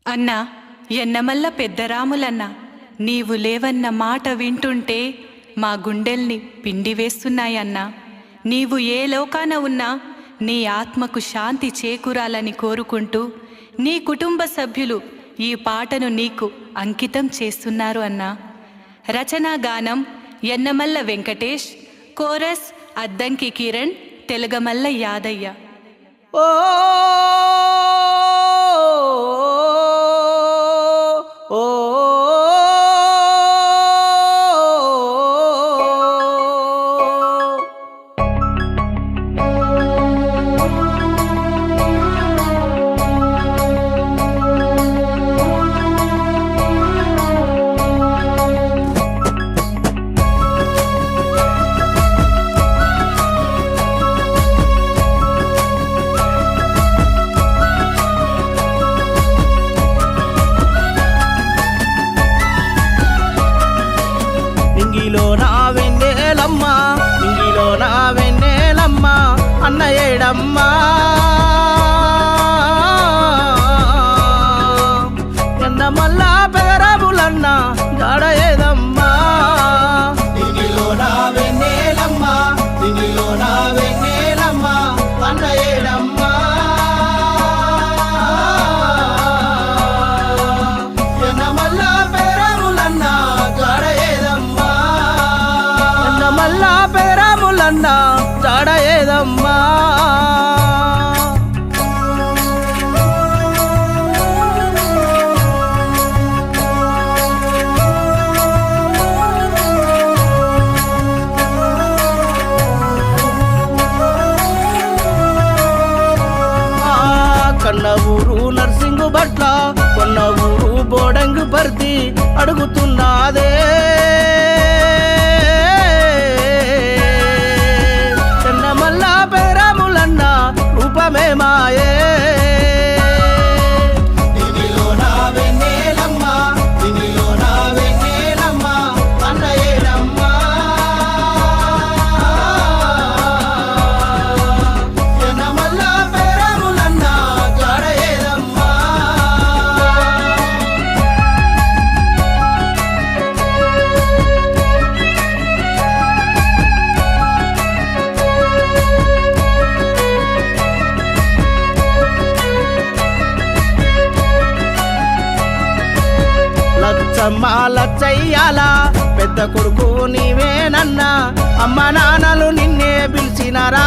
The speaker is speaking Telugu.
అన్నా, ఎన్నమల్ల పెద్దరాములన్నా, నీవు లేవన్న మాట వింటుంటే మా గుండెల్ని పిండివేస్తున్నాయన్నా. నీవు ఏ లోకాన ఉన్నా నీ ఆత్మకు శాంతి చేకూరాలని కోరుకుంటూ నీ కుటుంబ సభ్యులు ఈ పాటను నీకు అంకితం చేస్తున్నారు అన్నా. రచనా గానం ఎన్నమల్ల వెంకటేష్, కోరస్ అద్దంకి కిరణ్, తెలగమల్ల యాదయ్య. ఓ ఓ నింగిలో నా వెన్నెలమ్మ అన్న ఏడమ్మా ఎన్నమల్ల పెదరాములన్న జాడ ఏదమ్మా. నింగిలో నా వెన్నెలమ్మ అన్న ఏడమ్మా ఎన్నమల్ల పెదరాములన్న జాడ ఏదమ్మా. మల్లా పెదరాములన్న జాడ ఏదమ్మా. కన్న ఊరు నర్సింగు బట్ల, కొన్న ఊరు బోడంగు పర్తి అడుగుతున్నాదే. మల్ల పెదరాములన్న రూపమే మాయే. నింగిలో నా వెన్నెలమ్మ అన్న ఏడమ్మా ఎన్నమల్ల పెదరాములన్న జాడ ఏదమ్మా. లచ్చయ్యాలా పెద్ద కొడుకు నీవేనన్నా, అమ్మ నాన్నలు నిన్నే పిలిచినరా.